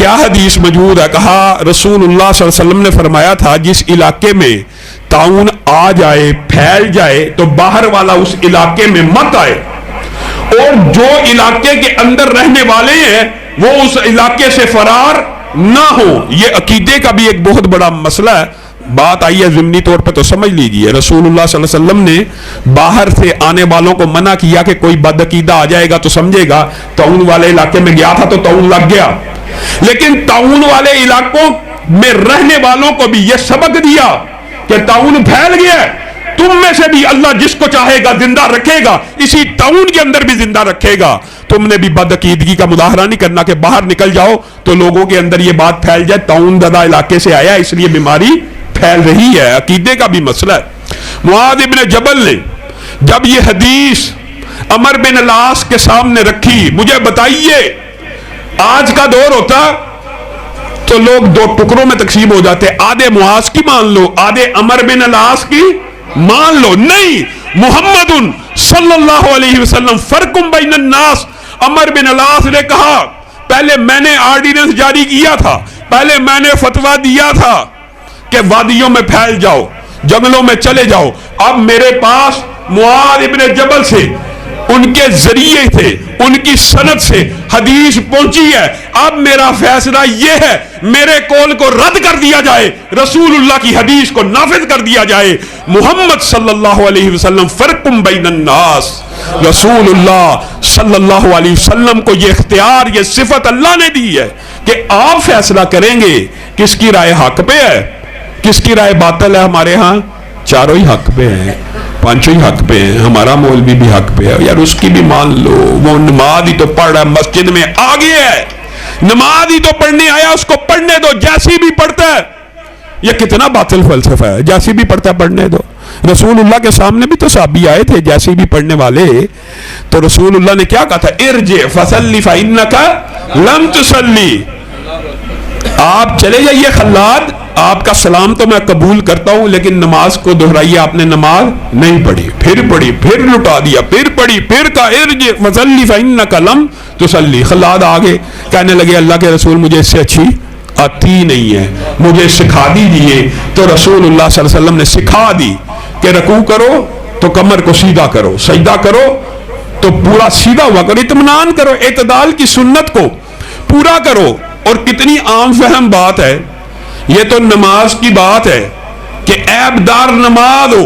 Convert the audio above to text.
क्या हदीस मौजूद है? कहा रसूलुल्लाह सल्लल्लाहु अलैहि वसल्लम ने फरमाया था, जिस इलाके में ताउन आ जाए, फैल जाए, तो बाहर वाला उस इलाके में मत आए, और जो इलाके के अंदर रहने वाले हैं वो उस इलाके से फरार ना हो। ये अकीदे का भी एक बहुत बड़ा मसला है। बात आई है ज़िमनी तौर पे तो समझ लीजिए, रसूलुल्लाह सल्लल्लाहु अलैहि वसल्लम ने बाहर से आने वालों को मना किया कि कोई बदअकीदा आ जाएगा तो समझेगा ताउन वाले इलाके में गया था तो ताउन लग गया, लेकिन ताउन वाले इलाकों में रहने वालों को भी यह सबक दिया कि ताउन फैल गया, तुम में से भी अल्लाह जिसको चाहेगा जिंदा रखेगा, इसी ताउन के अंदर भी जिंदा रखेगा। तुमने भी बदअकीदगी का मुजाहरा नहीं करना कि बाहर निकल जाओ तो लोगों के अंदर ये बात फैल जाए ताउन ज़दा इलाके से आया इसलिए बीमारी फैल रही है। अकीदे का भी मसला है। मुआज़ इब्न जबल ने जब ये हदीस अमर बिन अलास के सामने रखी, मुझे बताइए आज का दौर होता तो लोग दो टुकड़ों में तकसीम हो जाते, आधे मुआज़ की मान लो, आधे अमर बिन अलास की मान लो। नहीं, मुहम्मदुन सल्लल्लाहु अलैहि वसल्लम फर्कुम बैनन नास। अमर बिन अलास ने कहा, पहले मैंने ऑर्डिनेंस जारी किया था, पहले मैंने फतवा दिया था कि वादियों में फैल जाओ, जंगलों में चले जाओ। अब मेरे पास मुआज़ इब्न जबल से, उनके जरिए से, उनकी सनद से हदीस पहुंची है। अब मेरा फैसला यह है, मेरे कौल को रद्द कर दिया जाए, रसूलुल्लाह की हदीस को नाफिज कर दिया जाए। मुहम्मद सल्लल्लाहु अलैहि वसल्लम फर्कुम बैनन नास। रसूलुल्लाह सल्लल्लाहु अलैहि वसल्लम को यह इख्तियार, यह सिफत अल्लाह ने दी है कि आप फैसला करेंगे किसकी राय हक पे है, किसकी राय बातिल है। हमारे यहाँ चारों ही हक पे हैं, पांचों ही हक पे हैं, हमारा मौलवी भी हक पे है। यार उसकी भी मान लो, वो नमाज ही तो पढ़ रहा है, मस्जिद में आ गया है, नमाज ही तो पढ़ने आया, उसको पढ़ने दो, जैसी भी पढ़ता है। ये कितना बातिल फलसफा है, जैसी भी पढ़ता है पढ़ने दो। रसूलुल्लाह के सामने भी तो साहबी आए थे जैसे भी पढ़ने वाले, तो रसूलुल्लाह ने क्या कहा था? इरजे फसल्ली फइन्नका लम तुसल्ली। आप चले जाइए खल्लाद, आपका सलाम तो मैं कबूल करता हूं, लेकिन नमाज को दोहराइए, आपने नमाज नहीं पढ़ी। फिर पढ़ी, फिर लुटा दिया, फिर पढ़ी, फिर का इरजे फसल्ली फइन्नका लम तुसल्ली। खल्लाद आगे कहने लगे, अल्लाह के रसूल मुझे इससे अच्छी आती नहीं है, मुझे सिखा दीजिए। तो रसूलुल्लाह सल्लल्लाहु अलैहि वसल्लम ने सिखा दी कि रकू करो तो कमर को सीधा करो, सजदा करो तो पूरा सीधा हुआ करो, इत्मीनान करो, इत्दाल की सुन्नत को पूरा करो। और कितनी आम फहम बात है, ये तो नमाज की बात है कि ऐबदार नमाज हो।